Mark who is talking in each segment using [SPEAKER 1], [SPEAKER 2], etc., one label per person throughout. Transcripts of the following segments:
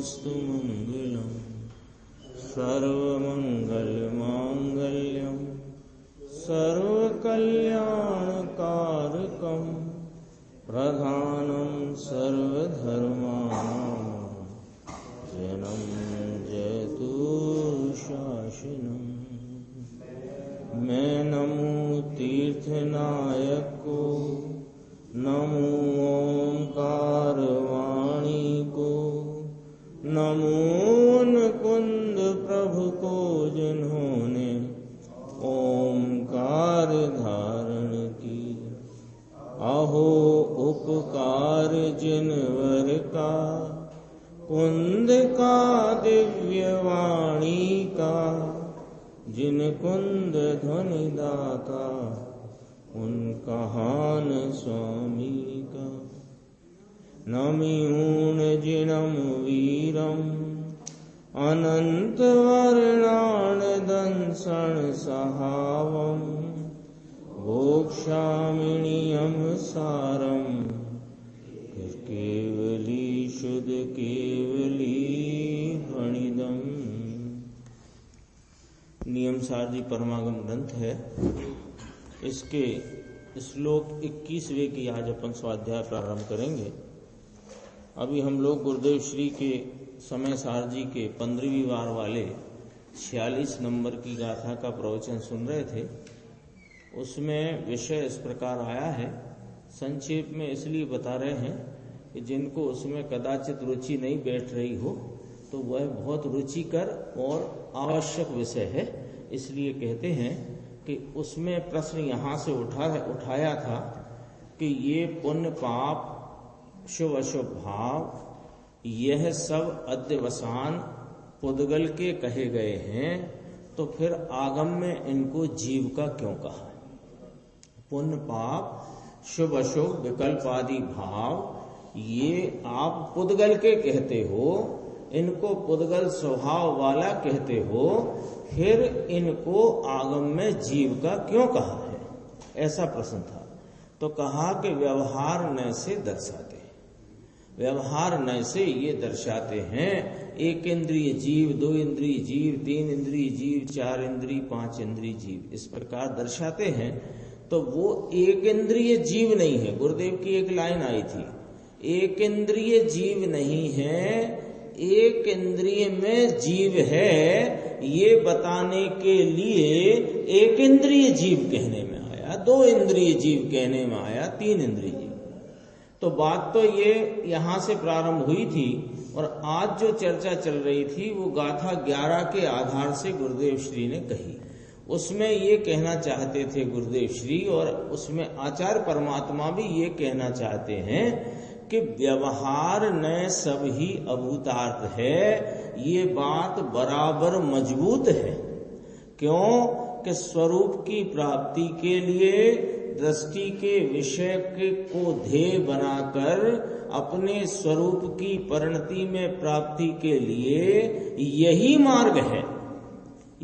[SPEAKER 1] नमोऽस्तु मंगलम् सर्वमंगलमांगल्यं सर्वकल्याणकारकं प्रधानं सर्वधर्माणां जनं जयतु शासनम्। मैं नमो तीर्थनायक को, नमो ओंकार वाणी को, नमो कुंद प्रभु को जिन्होंने ओंकार धारण की। अहो उपकार जिनवर का, कुंद का दिव्य वाणी का, जिन कुंद ध्वनि दाता उनका हान स्वामी का। नमिऊन जिनम वीरम अनंत वर्णान दंसण सहावम भोक्षामिणीयम सारम केवली शुद्ध केवली प्रणिदम। नियम सारजी परमागम ग्रंथ है। इसके श्लोक 21वें की आज अपन स्वाध्याय प्रारंभ करेंगे। अभी हम लोग गुरुदेव श्री के समय सारजी के 15वीं वार वाले 46 नंबर की गाथा का प्रवचन सुन रहे थे। उसमें विषय इस प्रकार आया है, संक्षेप में इसलिए बता रहे हैं कि जिनको उसमें कदाचित रुचि नहीं बैठ रही हो तो वह बहुत रुचिकर और आवश्यक विषय है। इसलिए कहते हैं कि उसमें प्रश्न यहाँ से उठाया था कि ये पुण्य पाप शुभ अशुभ भाव यह सब अध्यवसान पुद्गल के कहे गए हैं, तो फिर आगम में इनको जीव का क्यों कहा? पुण्य पाप शुभ अशुभ विकल्प आदि भाव ये आप पुद्गल के कहते हो, इनको पुद्गल स्वभाव वाला कहते हो, फिर इनको आगम में जीव का क्यों कहा है? ऐसा प्रश्न था। तो कहा कि व्यवहार नय से दर्शाते हैं। व्यवहार नय से ये दर्शाते हैं एक इंद्रिय जीव, दो इंद्रिय जीव, तीन इंद्रिय जीव, चार इंद्रिय, पांच इंद्रिय जीव, इस प्रकार दर्शाते हैं। तो वो एक इंद्रिय जीव नहीं है। गुरुदेव की एक लाइन आई थी, एक इंद्रिय जीव नहीं है, एक इंद्रिय में जीव है, ये बताने के लिए एक इंद्रिय जीव कहने में आया, दो इंद्रिय जीव कहने में आया, तीन इंद्रिय जीव। तो बात तो ये यहां से प्रारंभ हुई थी और आज जो चर्चा चल रही थी वो गाथा 11 के आधार से गुरुदेव श्री ने कही। उसमें ये कहना चाहते थे गुरुदेव श्री, और उसमें आचार्य परमात्मा भी ये कहना चाहते हैं कि व्यवहार न सब ही अभूतार्थ है। ये बात बराबर मजबूत है। क्यों कि स्वरूप की प्राप्ति के लिए दृष्टि के विषय को ध्येय बनाकर अपने स्वरूप की परिणति में प्राप्ति के लिए यही मार्ग है,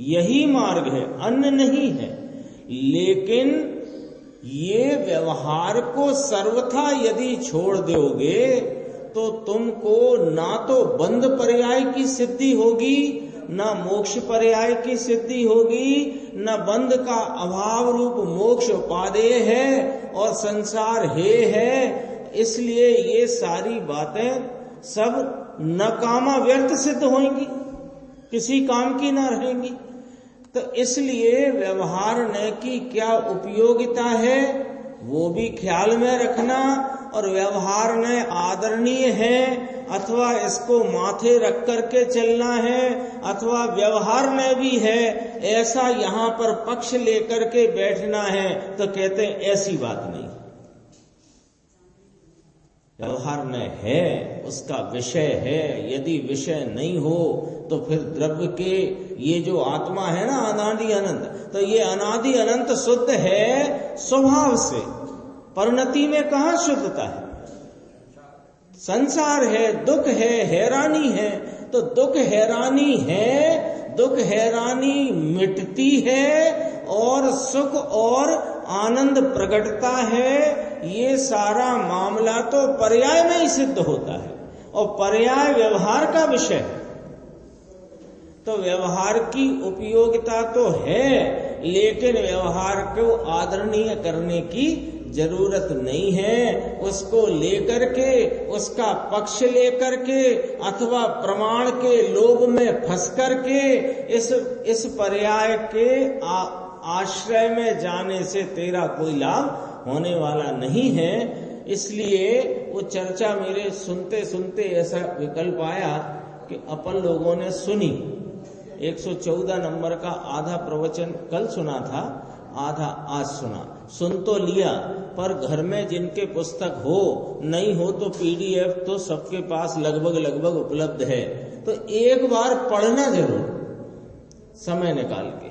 [SPEAKER 1] यही मार्ग है, अन्य नहीं है। लेकिन ये व्यवहार को सर्वथा यदि छोड़ दोगे तो तुमको ना तो बंध पर्याय की सिद्धि होगी, न मोक्ष पर्याय की सिद्धि होगी, न बंध का अभाव रूप मोक्ष उपादेय है और संसार है। इसलिए ये सारी बातें सब नकामा व्यर्थ सिद्ध होंगी, किसी काम की ना रहेंगी। तो इसलिए व्यवहार न की क्या उपयोगिता है वो भी ख्याल में रखना, और व्यवहार न आदरणीय है अथवा इसको माथे रख करके चलना है अथवा व्यवहार न भी है ऐसा यहाँ पर पक्ष लेकर के बैठना है, तो कहते हैं ऐसी बात नहीं। व्यवहार न है, उसका विषय है। यदि विषय नहीं हो तो फिर द्रव्य के ये जो आत्मा है ना अनादि अनंत, तो ये अनादि अनंत शुद्ध है स्वभाव से, परिणति में कहाँ शुद्धता है? संसार है, दुख है, हैरानी है। तो दुख हैरानी है, दुख हैरानी मिटती है और सुख और आनंद प्रकटता है। ये सारा मामला तो पर्याय में ही सिद्ध होता है और पर्याय व्यवहार का विषय है। तो व्यवहार की उपयोगिता तो है, लेकिन व्यवहार को आदरणीय करने की जरूरत नहीं है। उसको लेकर के, उसका पक्ष लेकर के अथवा प्रमाण के लोभ में फंस करके इस पर्याय के आश्रय में जाने से तेरा कोई लाभ होने वाला नहीं है। इसलिए वो चर्चा मेरे सुनते सुनते ऐसा विकल्प आया कि अपन लोगों ने सुनी। 114 नंबर का आधा प्रवचन कल सुना था, आधा आज सुना। सुन तो लिया, पर घर में जिनके पुस्तक हो, नहीं हो तो पीडीएफ तो सबके पास लगभग उपलब्ध है। तो एक बार पढ़ना जरूर, समय निकाल के।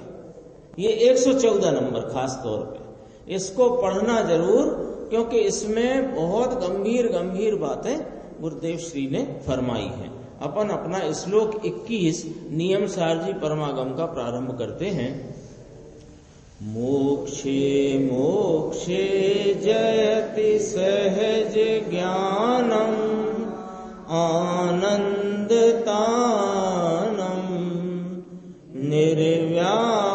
[SPEAKER 1] ये 114 नंबर खास तौर पे इसको पढ़ना जरूर, क्योंकि इसमें बहुत गंभीर बातें गुरुदेव श्री ने फरमाई हैं। अपन अपना श्लोक 21 नियम सारजी परमागम का प्रारंभ करते हैं। मोक्षे मोक्षे जयति सहज ज्ञानम आनंदतानम निर्व्यापादम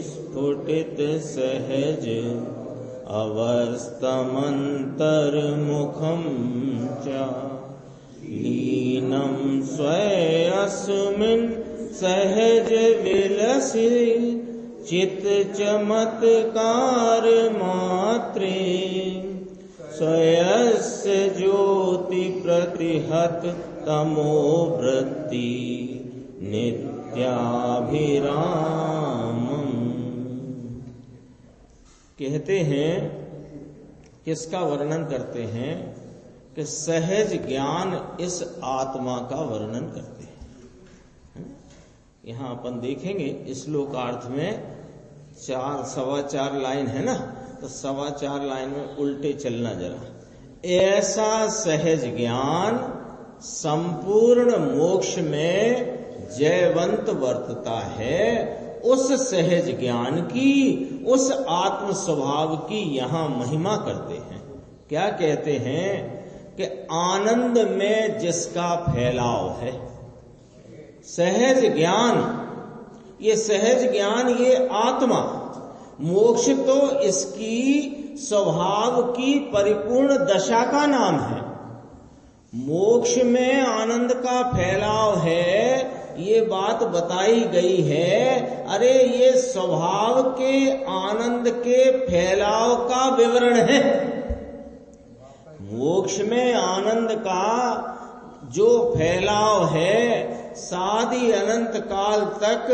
[SPEAKER 1] स्फुटित सहज अवस्थमंतर्मुखम च लीनं स्वयस्मिन् सहज विलसि चित्त चमत्कार मात्रे स्वयस्य ज्योति प्रतिहत तमो वृत्ति नित्याभिरामम्। कहते हैं, किसका वर्णन करते हैं कि सहज ज्ञान इस आत्मा का वर्णन करते हैं। यहां अपन देखेंगे श्लोकार्थ में 4-4.25 लाइन है ना, तो 4.25 लाइन में उल्टे चलना जरा। ऐसा सहज ज्ञान संपूर्ण मोक्ष में जयवंत वर्तता है। उस सहज ज्ञान की, उस आत्म स्वभाव की यहां महिमा करते हैं। क्या कहते हैं कि आनंद में जिसका फैलाव है, सहज ज्ञान, ये सहज ज्ञान, ये आत्मा, मोक्ष तो इसकी स्वभाव की परिपूर्ण दशा का नाम है। मोक्ष में आनंद का फैलाव है, ये बात बताई गई है। अरे ये स्वभाव के आनंद के फैलाव का विवरण है। मोक्ष में आनंद का जो फैलाव है, सादी अनंत काल तक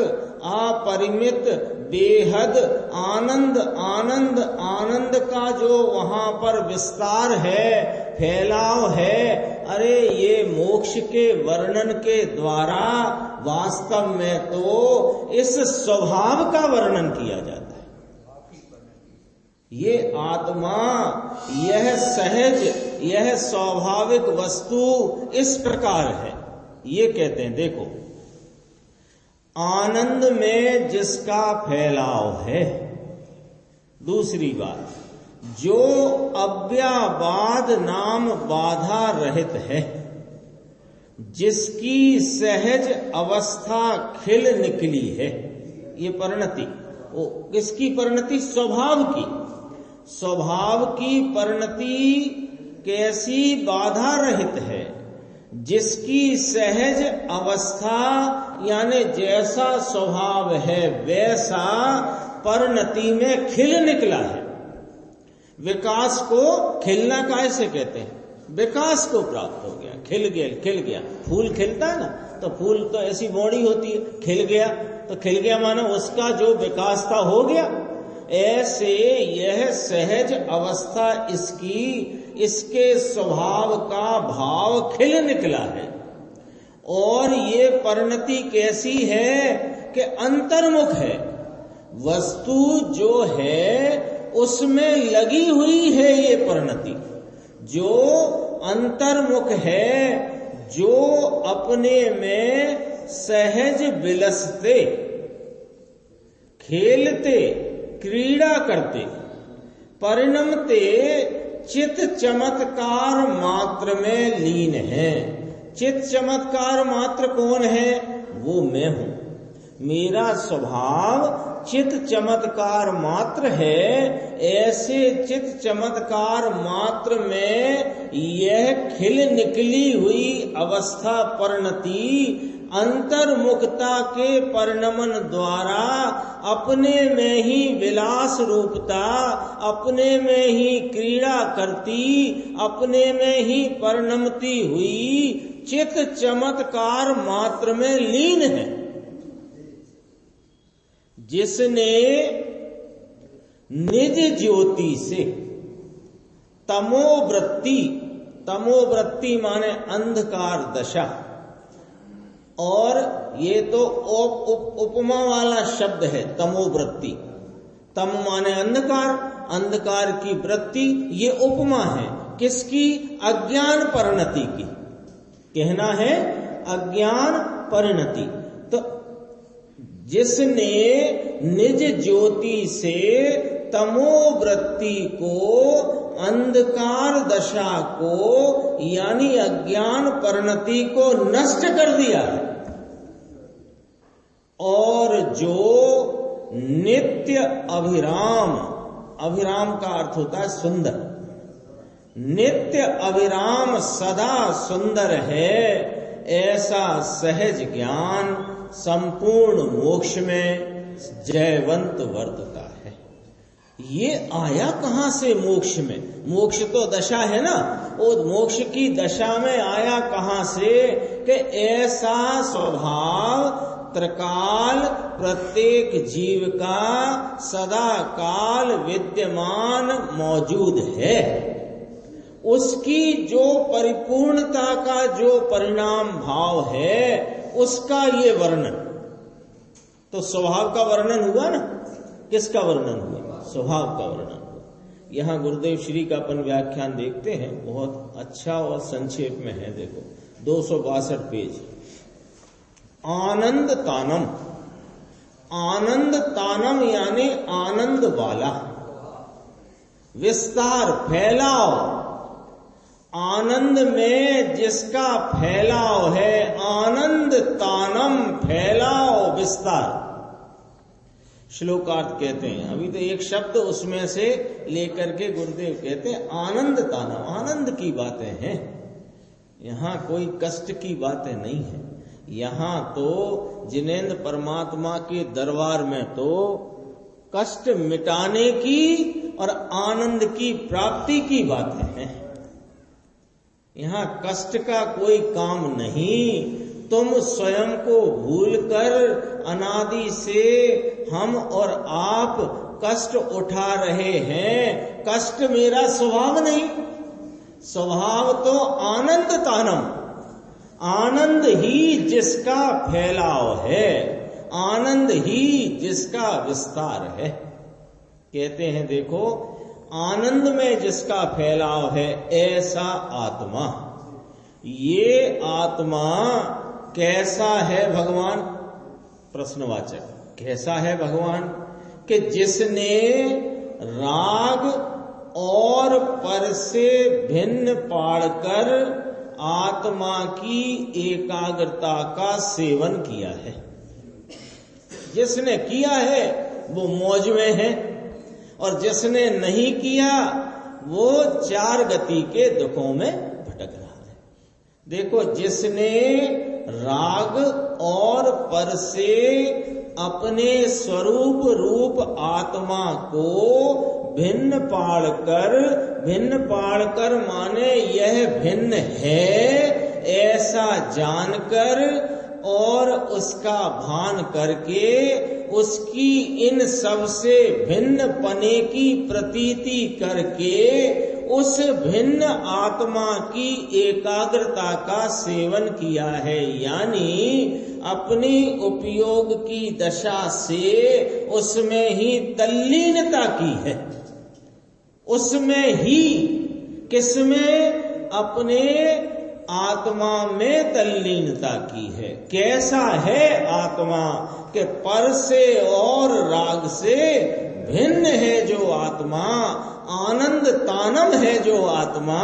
[SPEAKER 1] अपरिमित बेहद आनंद आनंद आनंद का जो वहां पर विस्तार है, फैलाव है, अरे ये मोक्ष के वर्णन के द्वारा वास्तव में तो इस स्वभाव का वर्णन किया जाता है। ये आत्मा, यह सहज, यह स्वाभाविक वस्तु इस प्रकार है। ये कहते हैं, देखो, आनंद में जिसका फैलाव है। दूसरी बात, जो अव्याबाद नाम बाधा रहित है, जिसकी सहज अवस्था खिल निकली है। ये परिणति, वो किसकी परिणति? स्वभाव की। स्वभाव की परिणति कैसी? बाधा रहित है, जिसकी सहज अवस्था यानी जैसा स्वभाव है वैसा परिणति में खिल निकला है। विकास को खिलना कैसे कहते हैं? विकास को प्राप्त हो गया, खिल गया। फूल खिलता है ना, तो फूल तो ऐसी बॉडी होती है, खिल गया, तो खिल गया मानो उसका जो विकास था हो गया। ऐसे यह सहज अवस्था इसकी, इसके स्वभाव का भाव खिल निकला है। और ये परिणति कैसी है कि अंतर्मुख है। वस्तु जो है उसमें लगी हुई है ये परिणति, जो अंतर्मुख है, जो अपने में सहज विलसते, खेलते, क्रीड़ा करते, परिणमते चित चमत्कार मात्र में लीन है। चित चमत्कार मात्र कौन है? वो मैं हूं। मेरा स्वभाव चित चमत्कार मात्र है। ऐसे चित चमत्कार मात्र में यह खिल निकली हुई अवस्था परिणति अंतर्मुखता के परिणमन द्वारा अपने में ही विलास रूपता, अपने में ही क्रीड़ा करती, अपने में ही परिणमती हुई चित चमत्कार मात्र में लीन है। जिसने निज ज्योति से तमोवृत्ति, तमोवृत्ति माने अंधकार दशा, और ये तो उपमा वाला शब्द है तमोवृत्ति। तम माने अंधकार, अंधकार की वृत्ति, ये उपमा है किसकी? अज्ञान परिणति की। कहना है अज्ञान परिणति। तो जिसने निज ज्योति से तमोवृत्ति को, अंधकार दशा को, यानी अज्ञान परिणति को नष्ट कर दिया है, और जो नित्य अभिराम, अभिराम का अर्थ होता है सुंदर, नित्य अभिराम सदा सुंदर है, ऐसा सहज ज्ञान संपूर्ण मोक्ष में जयवंत वर्तता है। ये आया कहां से मोक्ष में? मोक्ष तो दशा है ना, वो मोक्ष की दशा में आया कहां से? कि ऐसा स्वभाव त्रिकाल प्रत्येक जीव का सदा काल विद्यमान मौजूद है। उसकी जो परिपूर्णता का जो परिणाम भाव है, उसका ये वर्णन। तो स्वभाव का वर्णन हुआ ना, किसका वर्णन हुआ? स्वभाव का वर्णन हुआ। यहां गुरुदेव श्री का अपन व्याख्यान देखते हैं, बहुत अच्छा और संक्षेप में है। देखो 262 पेज। आनंद तानम, आनंद तानम यानी आनंद वाला, विस्तार फैलाव, आनंद में जिसका फैलाव है, आनंद तानम फैलाव विस्तार। श्लोकार्थ कहते हैं, अभी तो एक शब्द उसमें से लेकर के गुरुदेव कहते हैं आनंद तानम, आनंद की बातें हैं, यहां कोई कष्ट की बातें नहीं है। यहां तो जिनेंद्र परमात्मा के दरबार में तो कष्ट मिटाने की और आनंद की प्राप्ति की बातें हैं। यहां कष्ट का कोई काम नहीं। तुम स्वयं को भूलकर अनादि से हम और आप कष्ट उठा रहे हैं। कष्ट मेरा स्वभाव नहीं, स्वभाव तो आनंद तानम, आनंद ही जिसका फैलाव है, आनंद ही जिसका विस्तार है। कहते हैं देखो, आनंद में जिसका फैलाव है ऐसा आत्मा। ये आत्मा कैसा है भगवान? प्रश्नवाचक। कैसा है भगवान? कि जिसने राग और पर से भिन्न पाड़कर आत्मा की एकाग्रता का सेवन किया है। जिसने किया है वो मौज में है, और जिसने नहीं किया वो चार गति के दुखों में भटक रहा है। देखो, जिसने राग और पर से अपने स्वरूप रूप आत्मा को भिन्न पाड़कर माने यह भिन्न है ऐसा जानकर और उसका भान करके उसकी इन सब से भिन्न पने की प्रतीति करके उस भिन्न आत्मा की एकाग्रता का सेवन किया है, यानी अपनी उपयोग की दशा से उसमें ही तल्लीनता की है। उसमें ही किसमें? अपने आत्मा में तल्लीनता की है। कैसा है आत्मा? कि पर से और राग से भिन्न है जो आत्मा, आनंद आनंद तानम है जो आत्मा,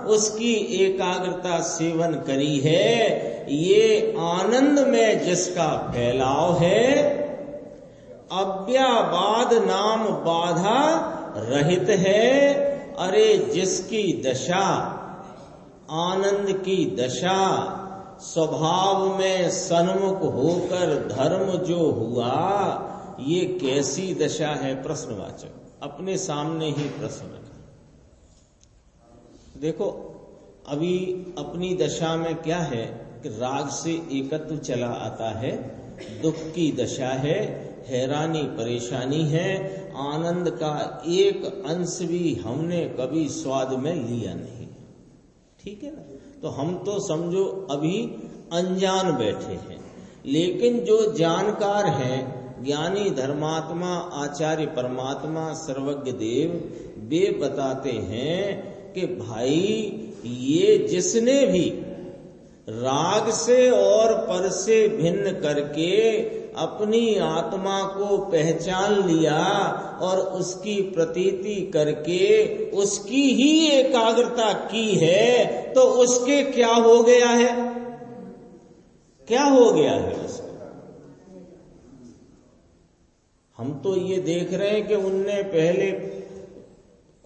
[SPEAKER 1] उसकी एकाग्रता सेवन करी है। ये आनंद में जिसका फैलाव है, अव्याबाद नाम बाधा रहित है। अरे जिसकी दशा, आनंद की दशा, स्वभाव में सन्मुख होकर धर्म जो हुआ, ये कैसी दशा है? प्रश्नवाचक अपने सामने ही प्रश्न रखा। देखो अभी अपनी दशा में क्या है कि राग से एकत्व चला आता है, दुख की दशा है, हैरानी परेशानी है, आनंद का एक अंश भी हमने कभी स्वाद में लिया नहीं। ठीक है ना? तो हम तो समझो अभी अनजान बैठे हैं, लेकिन जो जानकार हैं, ज्ञानी धर्मात्मा आचार्य परमात्मा सर्वज्ञ देव, वे बताते हैं कि भाई ये जिसने भी राग से और पर से भिन्न करके अपनी आत्मा को पहचान लिया और उसकी प्रतीति करके उसकी ही एकाग्रता की है, तो उसके क्या हो गया है? क्या हो गया है उसका? हम तो ये देख रहे हैं कि उनने पहले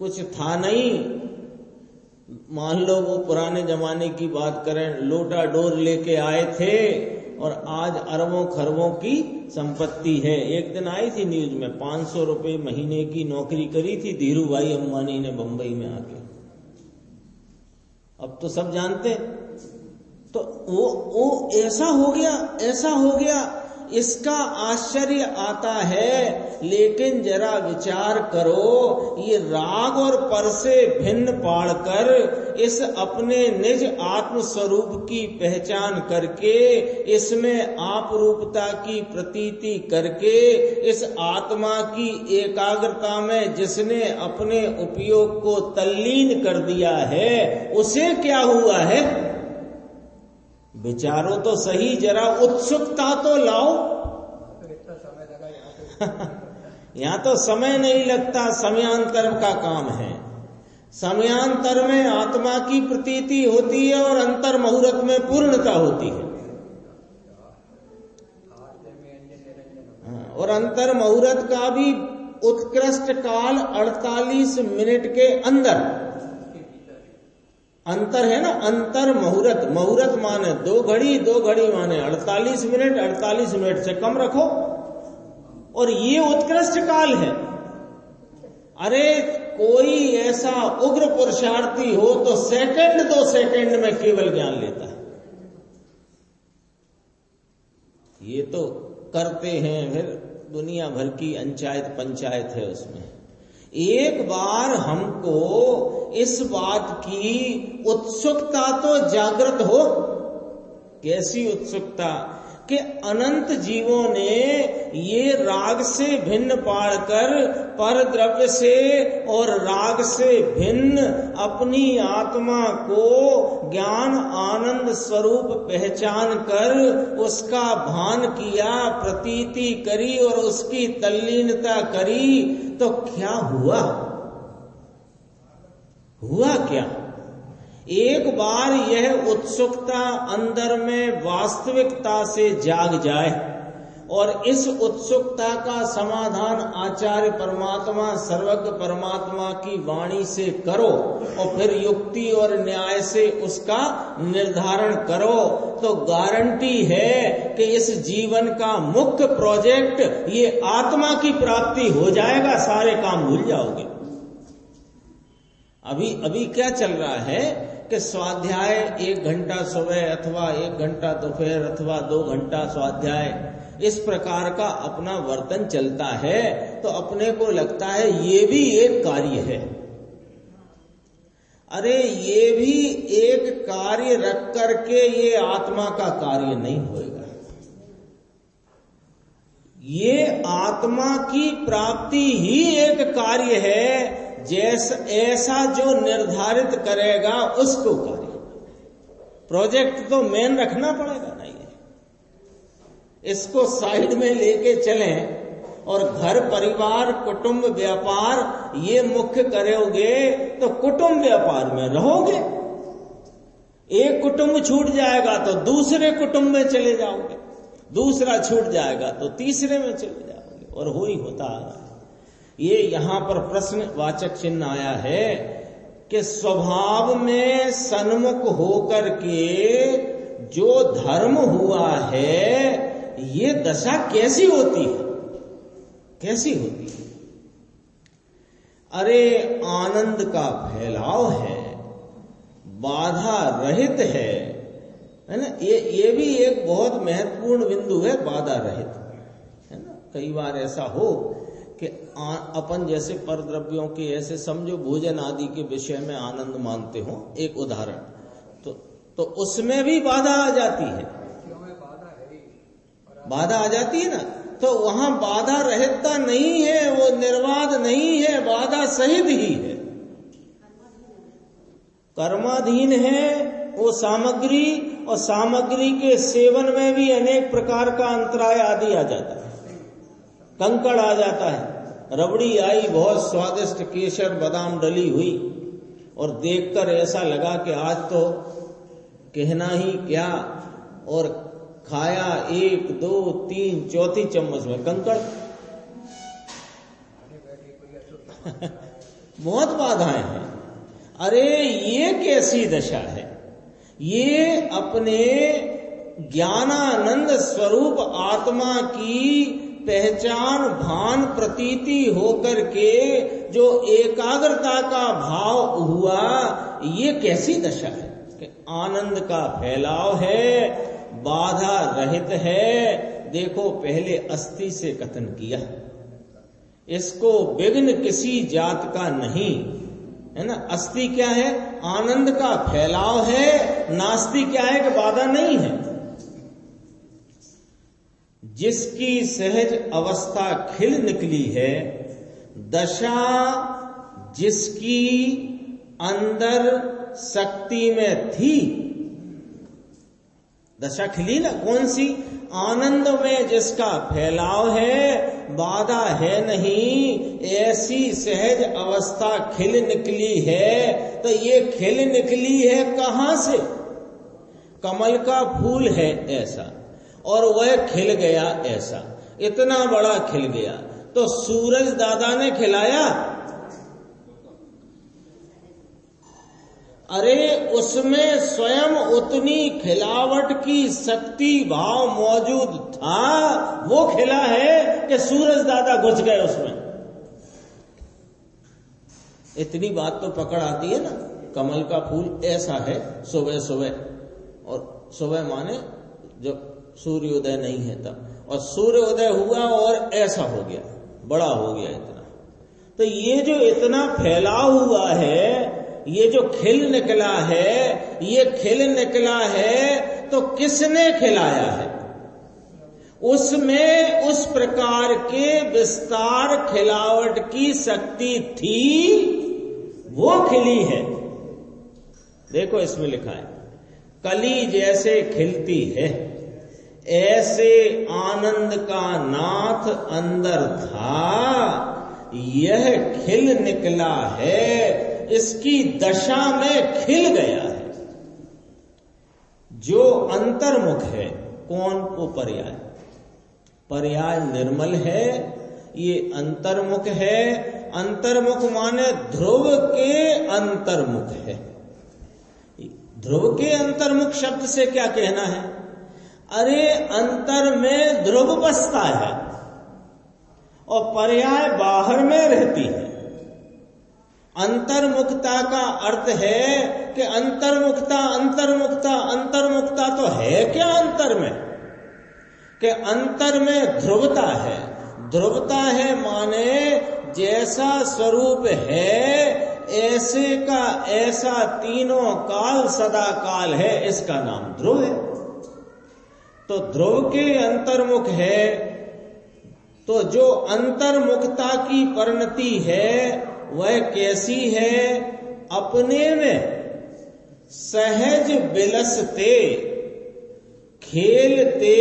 [SPEAKER 1] कुछ था नहीं। मान लो वो पुराने जमाने की बात करें, लोटा डोर लेके आए थे और आज अरबों खरबों की संपत्ति है। एक दिन आई थी न्यूज में, 500 रुपए महीने की नौकरी करी थी धीरू भाई अंबानी ने बंबई में आके। अब तो सब जानते। तो वो ऐसा हो गया, ऐसा हो गया, इसका आश्चर्य आता है। लेकिन जरा विचार करो, ये राग और पर से भिन्न पाड़कर इस अपने निज आत्म स्वरूप की पहचान करके, इसमें आप रूपता की प्रतीति करके, इस आत्मा की एकाग्रता में जिसने अपने उपयोग को तल्लीन कर दिया है, उसे क्या हुआ है? विचारो तो सही, जरा उत्सुकता तो लाओ। यहाँ तो समय नहीं लगता, समयांतर का काम है। समयांतर में आत्मा की प्रतीति होती है और अंतर मुहूर्त में पूर्णता होती है। और अंतर मुहूर्त का भी उत्कृष्ट काल 48 मिनट के अंदर अंतर है ना। अंतर मुहूर्त, मुहूर्त माने 2 घड़ी, 2 घड़ी माने 48 मिनट, 48 मिनट से कम रखो, और ये उत्कृष्ट काल है। अरे कोई ऐसा उग्र पुरुषार्थी हो तो सेकंड 2 सेकंड में केवल ज्ञान लेता है। ये तो करते हैं, फिर दुनिया भर की अंचायत पंचायत है उसमें। एक बार हमको इस बात की उत्सुकता तो जागृत हो। कैसी उत्सुकता? कि अनंत जीवों ने ये राग से भिन्न पाड़कर पर द्रव्य से और राग से भिन्न अपनी आत्मा को ज्ञान आनंद स्वरूप पहचान कर उसका भान किया, प्रतीति करी और उसकी तल्लीनता करी, तो क्या हुआ? हुआ क्या? एक बार यह उत्सुकता अंदर में वास्तविकता से जाग जाए और इस उत्सुकता का समाधान आचार्य परमात्मा सर्वज्ञ परमात्मा की वाणी से करो और फिर युक्ति और न्याय से उसका निर्धारण करो, तो गारंटी है कि इस जीवन का मुख्य प्रोजेक्ट ये आत्मा की प्राप्ति हो जाएगा। सारे काम भूल जाओगे। अभी क्या चल रहा है कि स्वाध्याय 1 घंटा सुबह अथवा 1 घंटा दोपहर अथवा 2 घंटा स्वाध्याय, इस प्रकार का अपना वर्तन चलता है। तो अपने को लगता है ये भी एक कार्य है। अरे ये भी एक कार्य रख करके ये आत्मा का कार्य नहीं होएगा। ये आत्मा की प्राप्ति ही एक कार्य है। ऐसा जो निर्धारित करेगा उसको कार्य। प्रोजेक्ट तो मेन रखना पड़ेगा ना। ये इसको साइड में लेके चलें और घर परिवार कुटुंब व्यापार ये मुख्य करोगे तो कुटुंब व्यापार में रहोगे। एक कुटुंब छूट जाएगा तो दूसरे कुटुंब में चले जाओगे, दूसरा छूट जाएगा तो तीसरे में चले जाओगे, और हो ही होता आ रहा है। ये यहां पर प्रश्नवाचक चिन्ह आया है कि स्वभाव में सन्मुख होकर के जो धर्म हुआ है ये दशा कैसी होती है, कैसी होती है? अरे आनंद का फैलाव है, बाधा रहित है ना। ये भी एक बहुत महत्वपूर्ण बिंदु है, बाधा रहित, है ना। कई बार ऐसा हो कि अपन जैसे परद्रव्यों के ऐसे समझो भोजन आदि के विषय में आनंद मानते हो, एक उदाहरण, तो उसमें भी बाधा आ जाती है, बाधा आ जाती है ना। तो वहां बाधा रहितता नहीं है, वो निर्वाध नहीं है, बाधा सहित ही है, कर्माधीन है वो सामग्री, और सामग्री के सेवन में भी अनेक प्रकार का अंतराय आदि आ जाता है, कंकड़ आ जाता है। रबड़ी आई बहुत स्वादिष्ट, केसर बादाम डली हुई, और देखकर ऐसा लगा कि आज तो कहना ही क्या, और खाया 1 2 3 चौथी चम्मच में कंकड़। बहुत बाधाएं हैं। अरे ये कैसी दशा है? ये अपने ज्ञानानंद स्वरूप आत्मा की पहचान भान प्रतीति होकर के जो एकाग्रता का भाव हुआ, ये कैसी दशा है कि आनंद का फैलाव है, बाधा रहित है। देखो पहले अस्थि से कथन किया, इसको विघ्न किसी जात का नहीं, है ना। अस्थि क्या है? आनंद का फैलाव है। नास्ति क्या है कि बाधा नहीं है। जिसकी सहज अवस्था खिल निकली है, दशा जिसकी अंदर शक्ति में थी, दशा खिली ना, कौन सी? आनंद में जिसका फैलाव है, बाधा है नहीं, ऐसी सहज अवस्था खिल निकली है। तो ये खिल निकली है कहां से? कमल का फूल है ऐसा, और वह खिल गया ऐसा, इतना बड़ा खिल गया। तो सूरज दादा ने खिलाया? अरे उसमें स्वयं उतनी खिलावट की शक्ति भाव मौजूद था, वो खिला है कि सूरज दादा घुस गए उसमें। इतनी बात तो पकड़ आती है ना। कमल का फूल ऐसा है सुबह सुबह, और सुबह माने जब सूर्योदय नहीं है तब, और सूर्योदय हुआ और ऐसा हो गया, बड़ा हो गया इतना। तो ये जो इतना फैलाव हुआ है, ये जो खिल निकला है, ये खिल निकला है तो किसने खिलाया है? उसमें उस प्रकार के विस्तार खिलावट की शक्ति थी, वो खिली है। देखो इसमें लिखा है, कली जैसे खिलती है ऐसे आनंद का नाथ अंदर था, यह खिल निकला है, इसकी दशा में खिल गया है। जो अंतर्मुख है, कौन? वो पर्याय, पर्याय निर्मल है, ये अंतर्मुख है। अंतर्मुख माने ध्रुव के अंतर्मुख है। ध्रुव के अंतर्मुख शब्द से क्या कहना है? अरे अंतर में ध्रुव बसता है और पर्याय बाहर में रहती है। अंतर्मुखता का अर्थ है कि अंतर्मुखता अंतर्मुखता अंतर्मुखता तो है क्या अंतर में? कि अंतर में ध्रुवता है। ध्रुवता है माने जैसा स्वरूप है ऐसे का ऐसा तीनों काल सदा काल है, इसका नाम ध्रुव है। तो ध्रुव के अंतर्मुख है, तो जो अंतर्मुखता की परिणति है वह कैसी है? अपने में सहज विलसते, खेलते,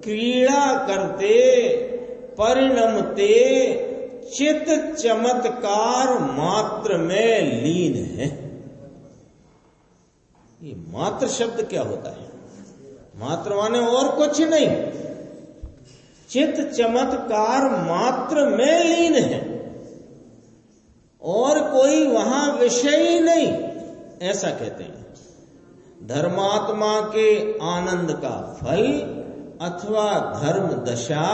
[SPEAKER 1] क्रीड़ा करते, परिणमते चित चमत्कार मात्र में लीन है। ये मात्र शब्द क्या होता है? मात्र माने और कुछ नहीं, चित चमत्कार मात्र में लीन है और कोई वहां विषय ही नहीं, ऐसा कहते हैं। धर्मात्मा के आनंद का फल अथवा धर्म दशा,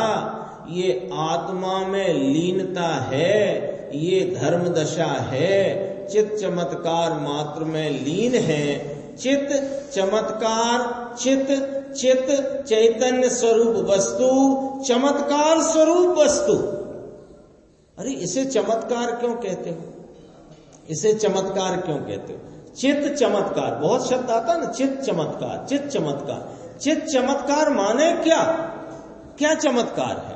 [SPEAKER 1] ये आत्मा में लीनता है, ये धर्म दशा है। चित चमत्कार मात्र में लीन है। चित चमत्कार, चित चित चैतन्य स्वरूप वस्तु, चमत्कार स्वरूप वस्तु। अरे इसे चमत्कार क्यों कहते हो? इसे चमत्कार क्यों कहते हो? चित चमत्कार, बहुत शब्द आता है ना, चित चमत्कार, चित चमत्कार। चित चमत्कार माने क्या? क्या चमत्कार है?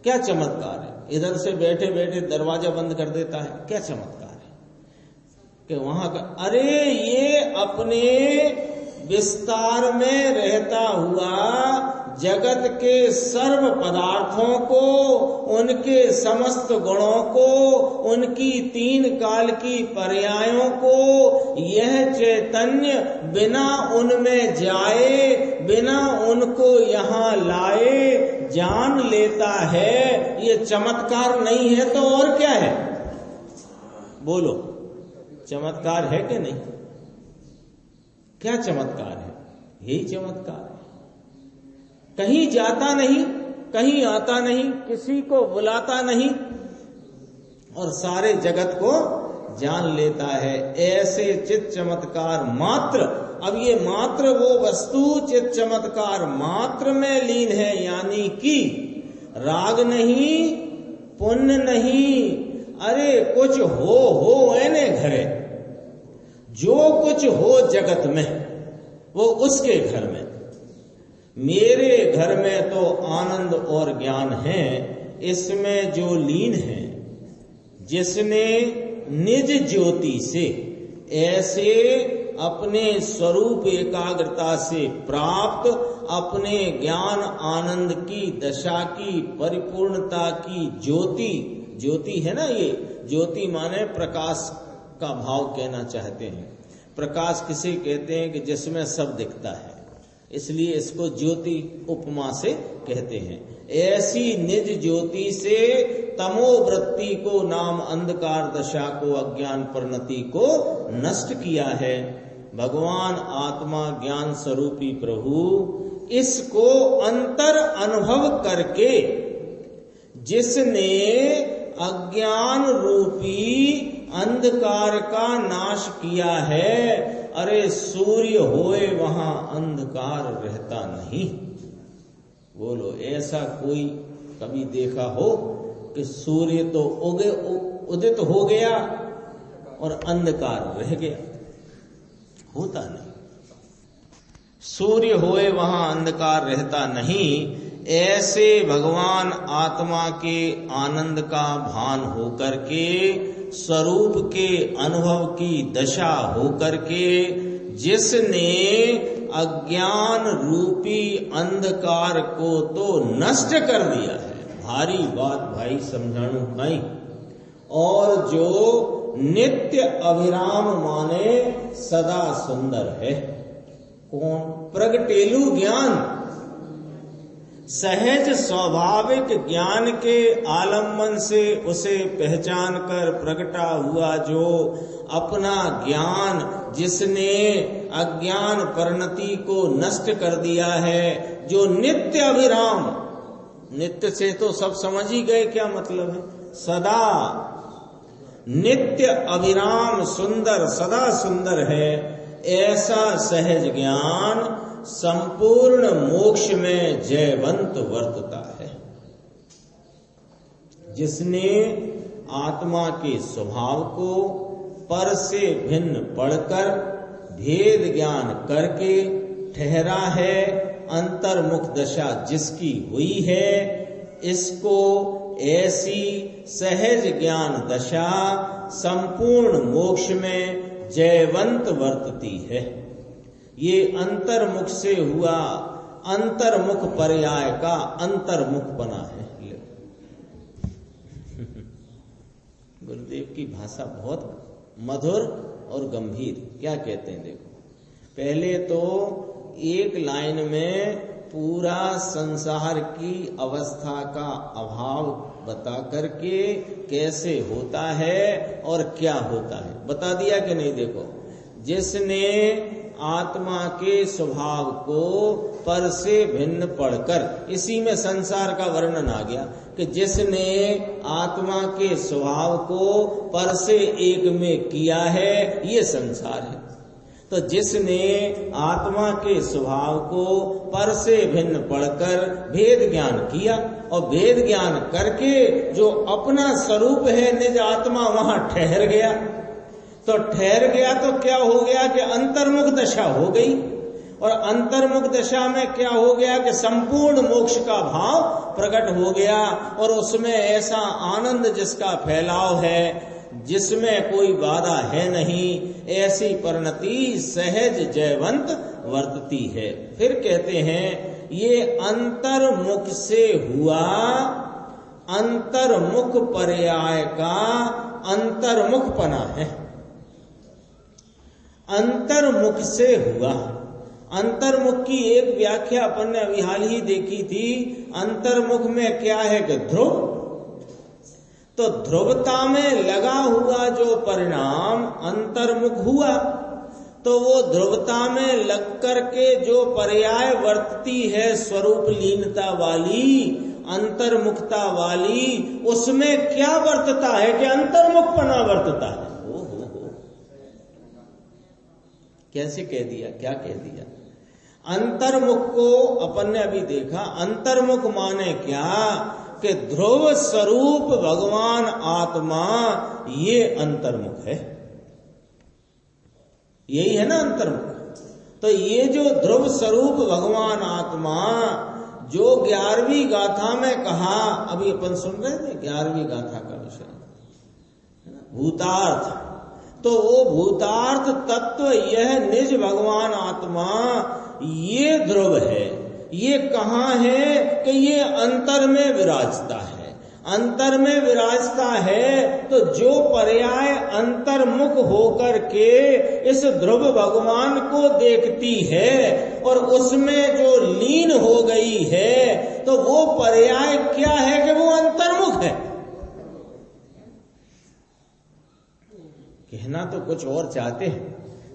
[SPEAKER 1] क्या चमत्कार है? इधर से बैठे बैठे दरवाजा बंद कर देता है, क्या चमत्कार है? कि वहां का, अरे ये अपने विस्तार में रहता हुआ जगत के सर्व पदार्थों को, उनके समस्त गुणों को, उनकी तीन काल की पर्यायों को, यह चैतन्य बिना उनमें जाए, बिना उनको यहाँ लाए जान लेता है। ये चमत्कार नहीं है तो और क्या है? बोलो, चमत्कार है कि नहीं? क्या चमत्कार है? यही चमत्कार है। कहीं जाता नहीं, कहीं आता नहीं, किसी को बुलाता नहीं और सारे जगत को जान लेता है। ऐसे चित चमत्कार मात्र, अब ये मात्र वो वस्तु चित चमत्कार मात्र में लीन है, यानी कि राग नहीं, पुण्य नहीं, अरे कुछ हो एने घरे, जो कुछ हो जगत में वो उसके घर में। मेरे घर में तो आनंद और ज्ञान है, इसमें जो लीन है, जिसने निज ज्योति से ऐसे अपने स्वरूप एकाग्रता से प्राप्त अपने ज्ञान आनंद की दशा की परिपूर्णता की ज्योति, ज्योति है ना, ये ज्योति माने प्रकाश का भाव कहना चाहते हैं। प्रकाश किसे कहते हैं? कि जिसमें सब दिखता है, इसलिए इसको ज्योति उपमा से कहते हैं। ऐसी निज ज्योति से तमोवृत्ति को, नाम अंधकार दशा को, अज्ञान परिणति को नष्ट किया है। भगवान आत्मा ज्ञान स्वरूपी प्रभु इसको अंतर अनुभव करके, जिसने अज्ञान रूपी अंधकार का नाश किया है, अरे सूर्य होए वहां अंधकार रहता नहीं। बोलो, ऐसा कोई कभी देखा हो कि सूर्य तो उदित हो गया और अंधकार रह गया? होता नहीं। सूर्य होए वहां अंधकार रहता नहीं। ऐसे भगवान आत्मा के आनंद का भान होकर के, स्वरूप के अनुभव की दशा होकर के, जिसने अज्ञान रूपी अंधकार को तो नष्ट कर दिया है, भारी बात भाई समझाणु कहीं, और जो नित्य अविराम माने सदा सुंदर है। कौन? प्रगटेलु ज्ञान, सहज स्वाभाविक ज्ञान के आलम्बन से उसे पहचान कर प्रगटा हुआ जो अपना ज्ञान, जिसने अज्ञान परिणति को नष्ट कर दिया है, जो नित्य अविराम, नित्य से तो सब समझ ही गए क्या मतलब है, सदा नित्य अविराम सुंदर, सदा सुंदर है। ऐसा सहज ज्ञान संपूर्ण मोक्ष में जयवंत वर्तता है। जिसने आत्मा के स्वभाव को पर से भिन्न पढ़कर भेद ज्ञान करके ठहरा है, अंतर्मुख दशा जिसकी हुई है, इसको ऐसी सहज ज्ञान दशा संपूर्ण मोक्ष में जयवंत वर्तती है। ये अंतर्मुख से हुआ, अंतर्मुख पर्याय का अंतर्मुख बना है। गुरुदेव की भाषा बहुत मधुर और गंभीर। क्या कहते हैं देखो, पहले तो एक लाइन में पूरा संसार की अवस्था का अभाव बता करके कैसे होता है और क्या होता है बता दिया कि नहीं। देखो, जिसने आत्मा के स्वभाव को पर से भिन्न पढ़कर, इसी में संसार का वर्णन आ गया कि जिसने आत्मा के स्वभाव को पर से एक में किया है, ये संसार है। तो जिसने आत्मा के स्वभाव को पर से भिन्न पढ़कर भेद ज्ञान किया और भेद ज्ञान करके जो अपना स्वरूप है निज आत्मा वहां ठहर गया, तो ठहर गया तो क्या हो गया कि अंतर्मुख दशा हो गई। और अंतर्मुख दशा में क्या हो गया कि संपूर्ण मोक्ष का भाव प्रकट हो गया और उसमें ऐसा आनंद जिसका फैलाव है, जिसमें कोई बाधा है नहीं, ऐसी परिणति सहज जयवंत वर्तती है। फिर कहते हैं ये अंतर्मुख से हुआ, अंतर्मुख पर्याय का अंतर्मुखपना है। अंतर्मुख से हुआ, अंतर्मुख की एक व्याख्या अपन ने अभी हाल ही देखी थी। अंतर्मुख में क्या है कि ध्रुव, तो ध्रुवता में लगा हुआ जो परिणाम अंतर्मुख हुआ, तो वो ध्रुवता में लग करके जो पर्याय वर्तती है स्वरूप लीनता वाली, अंतर्मुखता वाली, उसमें क्या वर्तता है कि अंतर्मुखपना वर्तता है। कैसे कह दिया, क्या कह दिया। अंतर्मुख को अपन ने अभी देखा, अंतर्मुख माने क्या कि ध्रुव स्वरूप भगवान आत्मा, ये अंतर्मुख है, यही है ना अंतर्मुख। तो ये जो ध्रुव स्वरूप भगवान आत्मा जो 11वीं गाथा में कहा, अभी अपन सुन रहे थे 11वीं गाथा का विषय भूतार्थ, तो वो भूतार्थ तत्व यह निज भगवान आत्मा ये ध्रुव है। ये कहाँ है कि ये अंतर में विराजता है। अंतर में विराजता है तो जो पर्याय अंतर्मुख होकर के इस ध्रुव भगवान को देखती है और उसमें जो लीन हो गई है, तो वो पर्याय क्या है कि वो अंतर्मुख है। कहना तो कुछ और चाहते हैं,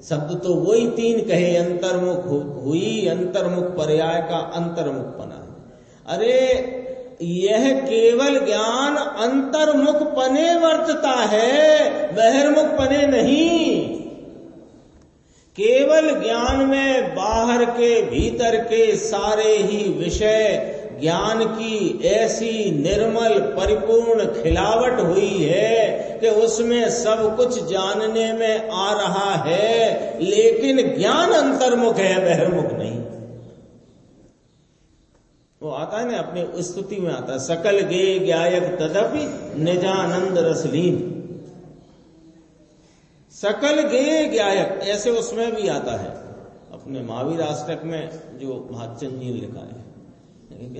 [SPEAKER 1] शब्द तो वही 3 कहे, अंतर्मुख हुई, अंतर्मुख पर्याय का अंतर्मुख पना। अरे यह केवल ज्ञान अंतर्मुख पने वर्तता है, बहिर्मुख पने नहीं। केवल ज्ञान में बाहर के भीतर के सारे ही विषय ज्ञान की ऐसी निर्मल परिपूर्ण खिलावट हुई है कि उसमें सब कुछ जानने में आ रहा है, लेकिन ज्ञान अंतर्मुख है, बहिर्मुख नहीं। वो आता है ना अपनी स्तुति में आता है, सकल गे ज्ञायक तदपि निजानंद रसलीन। सकल गे ज्ञायक, ऐसे उसमें भी आता है अपने महावीर अष्टक में जो महाचंद जी ने लिखा है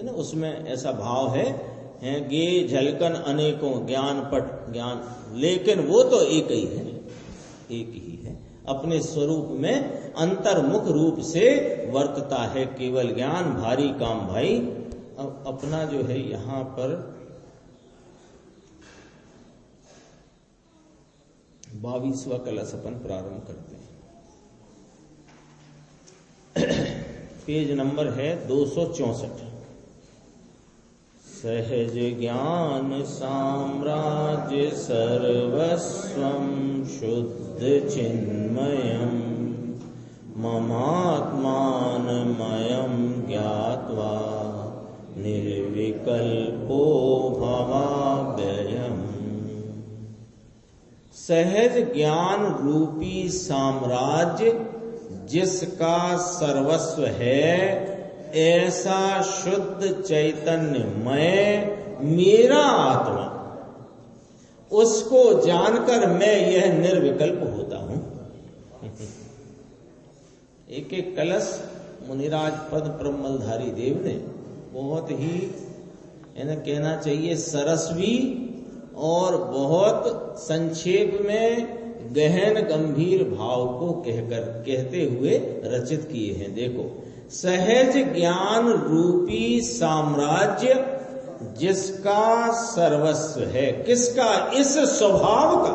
[SPEAKER 1] ना, उसमें ऐसा भाव है गे झलकन अनेकों ज्ञान पट ज्ञान, लेकिन वो तो एक ही है, एक ही है, अपने स्वरूप में अंतर्मुख रूप से वर्तता है। केवल ज्ञान भारी काम भाई। अब अपना जो है यहां पर 22वां कलश अपन प्रारंभ करते हैं। पेज नंबर है 264। सहज ज्ञान साम्राज्य सर्वस्वं शुद्ध चिन्मयम् ममात्मानमयं ज्ञात्वा निर्विकल्पो भवाव्ययम्। सहज ज्ञान रूपी साम्राज्य जिसका सर्वस्व है, ऐसा शुद्ध चैतन्यमय मेरा आत्मा, उसको जानकर मैं यह निर्विकल्प होता हूं। एक एक कलश मुनिराज पद प्रमलधारी देव ने बहुत ही कहना चाहिए सरस्वी और बहुत संक्षेप में गहन गंभीर भाव को कहते हुए रचित किए हैं। देखो, सहज ज्ञान रूपी साम्राज्य जिसका सर्वस्व है, किसका? इस स्वभाव का।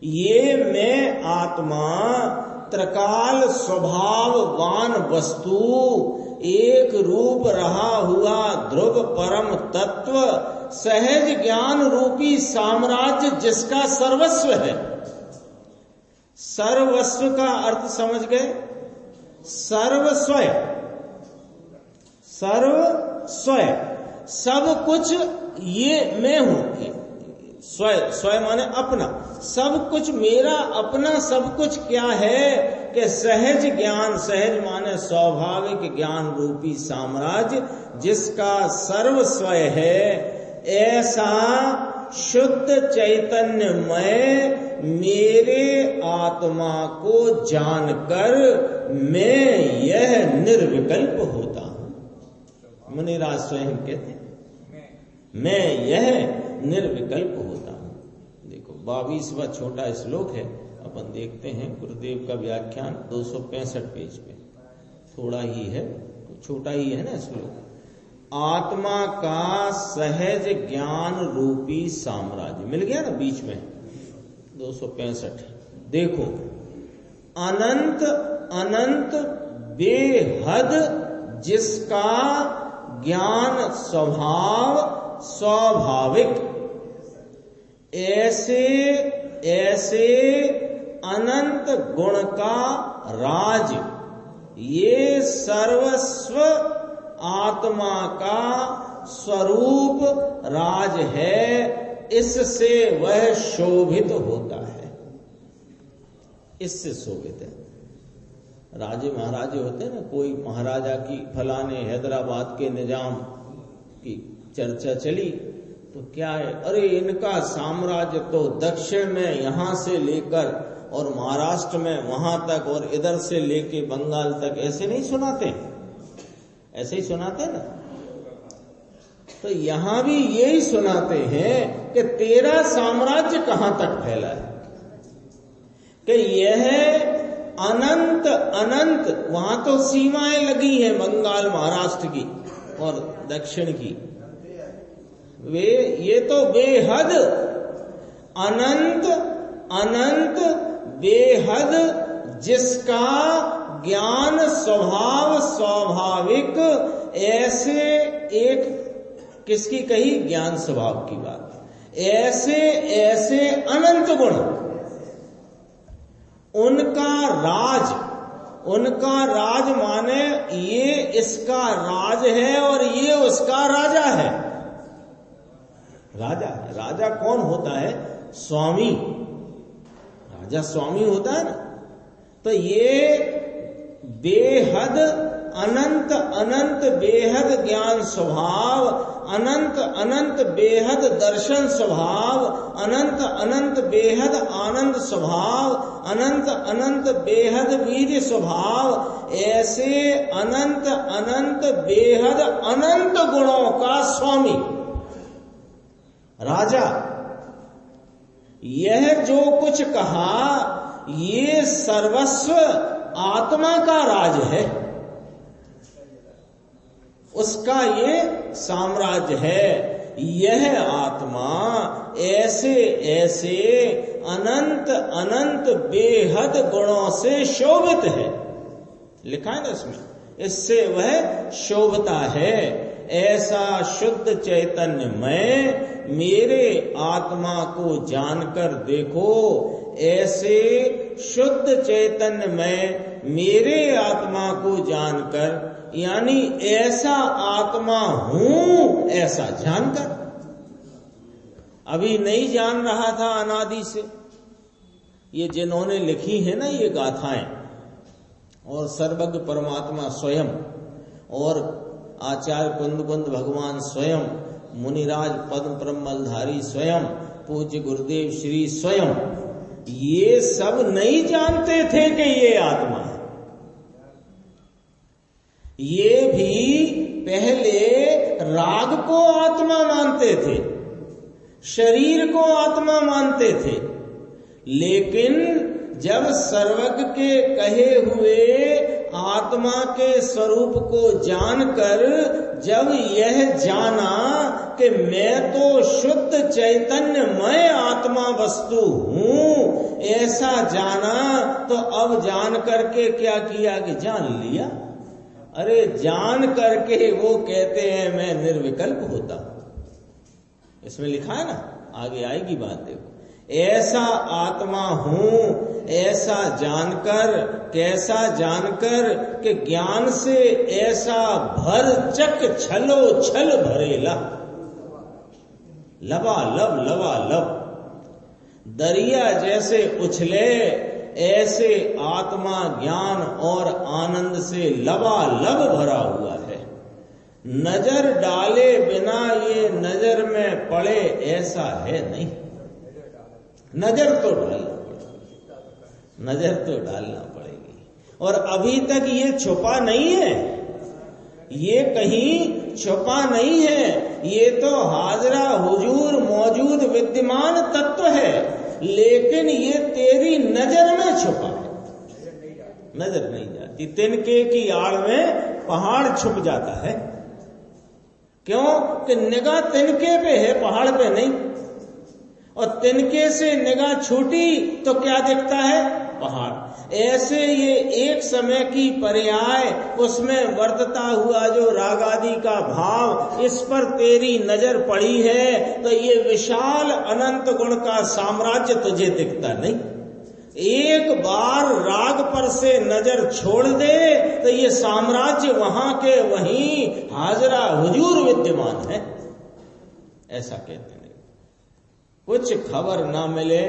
[SPEAKER 1] ये मैं आत्मा त्रकाल स्वभाववान वस्तु, एक रूप रहा हुआ ध्रुव परम तत्व, सहज ज्ञान रूपी साम्राज्य जिसका सर्वस्व है। सर्वस्व का अर्थ समझ गए? सर्वस्वय, सर्वस्वय, सब कुछ ये मैं हूं। स्वय, स्वय माने अपना, सब कुछ मेरा अपना सब कुछ क्या है कि सहज ज्ञान, सहज माने स्वाभाविक ज्ञान रूपी साम्राज्य जिसका सर्वस्वय है, ऐसा शुद्ध चैतन्यमय मेरे आत्मा को जानकर मैं यह निर्विकल्प होता हूं। मुनिराज स्वयं कहते हैं मैं यह निर्विकल्प होता हूं। देखो 22वां छोटा श्लोक है, अपन देखते हैं। गुरुदेव का व्याख्यान 265 पेज पे, थोड़ा ही है, छोटा ही है ना श्लोक। आत्मा का सहज ज्ञान रूपी साम्राज्य मिल गया ना बीच में, 265। देखो, अनंत अनंत बेहद जिसका ज्ञान स्वभाव स्वाभाविक, ऐसे ऐसे अनंत गुण का राज, ये सर्वस्व आत्मा का स्वरूप राज है, इससे वह शोभित होता है। इससे शोभित है। राजे महाराजे होते हैं ना, कोई महाराजा की फलाने हैदराबाद के निजाम की चर्चा चली तो क्या है, अरे इनका साम्राज्य तो दक्षिण में यहां से लेकर और महाराष्ट्र में वहां तक और इधर से लेके बंगाल तक, ऐसे नहीं सुनाते? ऐसे ही सुनाते ना। तो यहां भी यही सुनाते हैं कि तेरा साम्राज्य कहां तक फैला है, कि यह अनंत अनंत, वहां तो सीमाएं लगी हैं बंगाल महाराष्ट्र की और दक्षिण की, वे ये तो बेहद अनंत अनंत बेहद जिसका ज्ञान स्वभाव स्वाभाविक, ऐसे एक किसकी कही? ज्ञान स्वभाव की बात। ऐसे ऐसे अनंत गुण, उनका राज माने ये इसका राज है और ये उसका राजा है। राजा कौन होता है? स्वामी। राजा स्वामी होता है ना। तो ये बेहद अनंत अनंत बेहद ज्ञान स्वभाव, अनंत अनंत बेहद दर्शन स्वभाव, अनंत अनंत बेहद आनंद स्वभाव, अनंत अनंत बेहद वीर्य स्वभाव, ऐसे अनंत अनंत बेहद अनंत गुणों का स्वामी राजा। यह जो कुछ कहा ये सर्वस्व आत्मा का राज है, उसका ये साम्राज्य है। यह आत्मा ऐसे ऐसे अनंत अनंत बेहद गुणों से शोभित है। लिखा है ना इसमें, इससे वह शोभता है। ऐसा शुद्ध चैतन्य मैं मेरे आत्मा को जानकर देखो, ऐसे शुद्ध चैतन्य मैं मेरे आत्मा को जानकर, यानी ऐसा आत्मा हूं ऐसा जानकर। अभी नहीं जान रहा था अनादि से। ये जिन्होंने लिखी है ना ये गाथाएं, और सर्वज्ञ परमात्मा स्वयं, और आचार्य कुंद भगवान स्वयं, मुनिराज पद्म ब्रह्मधारी स्वयं, पूज्य गुरुदेव श्री स्वयं, ये सब नहीं जानते थे कि ये आत्मा है। ये भी पहले राग को आत्मा मानते थे, शरीर को आत्मा मानते थे, लेकिन जब सर्वज्ञ के कहे हुए आत्मा के स्वरूप को जानकर जब यह जाना कि मैं तो शुद्ध चैतन्यमय आत्मा वस्तु हूं, ऐसा जाना, तो अब जान करके क्या किया कि जान लिया। अरे जान करके वो कहते हैं मैं निर्विकल्प होता हूं। इसमें लिखा है ना, आगे आएगी बात, देखो। ऐसा आत्मा हूं, ऐसा जानकर, कैसा जानकर कि ज्ञान से ऐसा भर चक छलो छल भरेला, लबालब दरिया जैसे उछले, ऐसे आत्मा ज्ञान और आनंद से लबालब भरा हुआ है। नजर डाले बिना ये नजर में पड़े ऐसा है नहीं। नजर तो डालना पड़ेगी। और अभी तक ये छुपा नहीं है, ये कहीं छुपा नहीं है, ये तो हाजरा हुजूर मौजूद विद्यमान तत्व है, लेकिन ये तेरी नजर में छुपा है, नजर नहीं जाती। तिनके की आड़ में पहाड़ छुप जाता है। क्यों कि निगाह तिनके पे है, पहाड़ पे नहीं। और तिनके से निगाह छूटी तो क्या दिखता है? पहाड़। ऐसे ये एक समय की पर्याय, उसमें वर्तता हुआ जो राग आदि का भाव, इस पर तेरी नजर पड़ी है तो ये विशाल अनंत गुण का साम्राज्य तुझे दिखता नहीं। एक बार राग पर से नजर छोड़ दे तो ये साम्राज्य वहां के वहीं हाजरा हुजूर विद्यमान है, ऐसा कहते हैं। कुछ खबर ना मिले,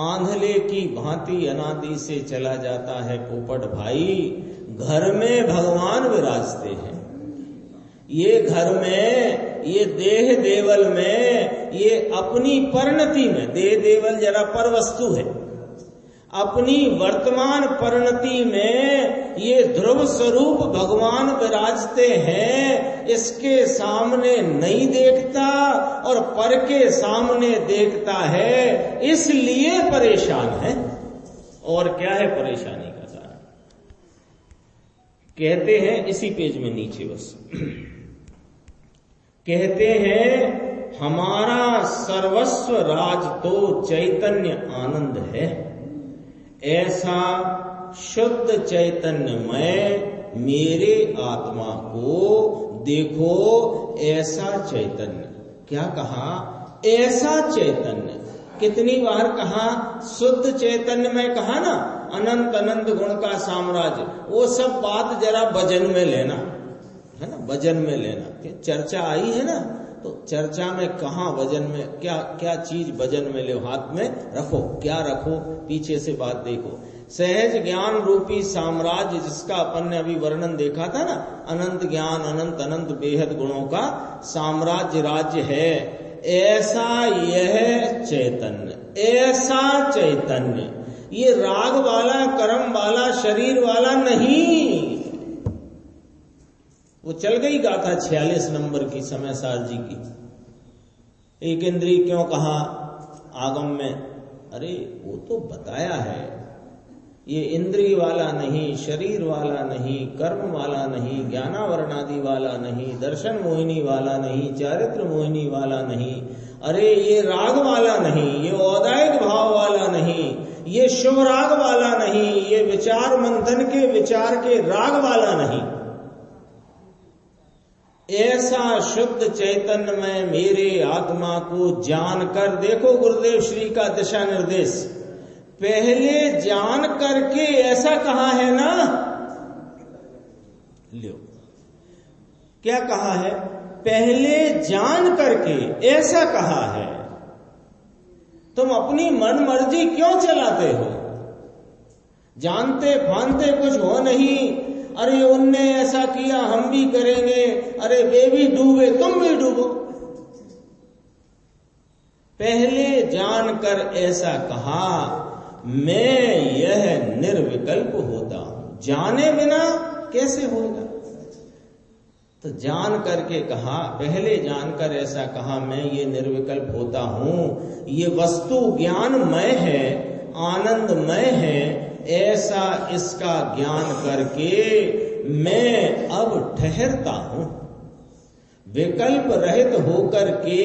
[SPEAKER 1] आंधले की भांति अनादि से चला जाता है पोपट भाई। घर में भगवान विराजते हैं, ये घर में, ये देह देवल में, ये अपनी परिणति में, देह देवल जरा पर वस्तु है, अपनी वर्तमान परिणति में ये ध्रुव स्वरूप भगवान विराजते हैं। इसके सामने नहीं देखता और पर के सामने देखता है, इसलिए परेशान है। और क्या है परेशानी का कारण? कहते हैं इसी पेज में नीचे बस कहते हैं हमारा सर्वस्व राज तो चैतन्य आनंद है। ऐसा शुद्ध चैतन्यमय मेरे आत्मा को देखो, ऐसा चैतन्य। क्या कहा? ऐसा चैतन्य। कितनी बार कहा? शुद्ध चैतन्य में कहा ना, अनंत अनंत गुण का साम्राज्य। वो सब बात जरा वजन में लेना है ना, वजन में लेना। चर्चा आई है ना, तो चर्चा में कहा वजन में, क्या क्या चीज वजन में ले, हाथ में रखो, क्या रखो, पीछे से बात देखो। सहज ज्ञान रूपी साम्राज्य जिसका अपन ने अभी वर्णन देखा था ना, अनंत ज्ञान, अनंत अनंत बेहद गुणों का साम्राज्य राज्य है। ऐसा यह चैतन्य, ऐसा चैतन्य, ये राग वाला, कर्म वाला, शरीर वाला नहीं। वो चल गई गाथा 46 नंबर की समय सार जी की। एक इंद्रिय क्यों कहा आगम में? अरे वो तो बताया है, ये इंद्रिय वाला नहीं, शरीर वाला नहीं, कर्म वाला नहीं, ज्ञानावरणादि वाला नहीं, दर्शन मोहिनी वाला नहीं, चारित्र मोहिनी वाला नहीं, अरे ये राग वाला नहीं, ये औदायिक भाव वाला नहीं, ये शुभ राग वाला नहीं, ये विचार मंथन के विचार के राग वाला नहीं। ऐसा शुद्ध चैतन्य में मेरे आत्मा को जानकर देखो, गुरुदेव श्री का दिशा निर्देश पहले जान करके ऐसा कहा है ना, लो क्या कहा है? पहले जान करके ऐसा कहा है। तुम अपनी मन मर्जी क्यों चलाते हो? जानते फानते कुछ हो नहीं। अरे उनने ऐसा किया, हम भी करेंगे, अरे वे भी डूबे, तुम भी डूबो। पहले जानकर ऐसा कहा, मैं यह निर्विकल्प होता हूं। जाने बिना कैसे होगा? तो जान करके कहा, पहले जानकर ऐसा कहा, मैं ये निर्विकल्प होता हूं, ये वस्तु ज्ञानमय है, आनंदमय है, ऐसा इसका ज्ञान करके मैं अब ठहरता हूं। विकल्प रहित होकर के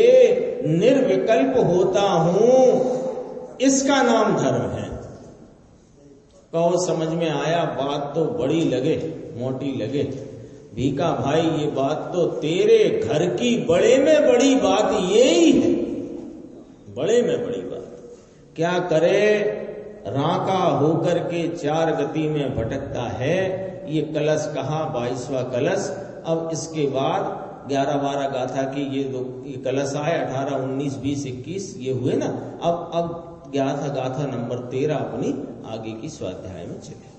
[SPEAKER 1] निर्विकल्प होता हूं, इसका नाम धर्म है। कहो समझ में आया? बात तो बड़ी लगे, मोटी लगे। भीखा भाई, ये बात तो तेरे घर की बड़े में बड़ी बात यही है, बड़े में बड़ी बात। क्या करे, राका होकर के चार गति में भटकता है। ये कलश कहा 22वां कलश। अब इसके बाद 11-12 गाथा की ये कलश आए, 18, 19, 20, 21 ये हुए ना। अब गाथा नंबर 13 अपनी आगे की स्वाध्याय में चले।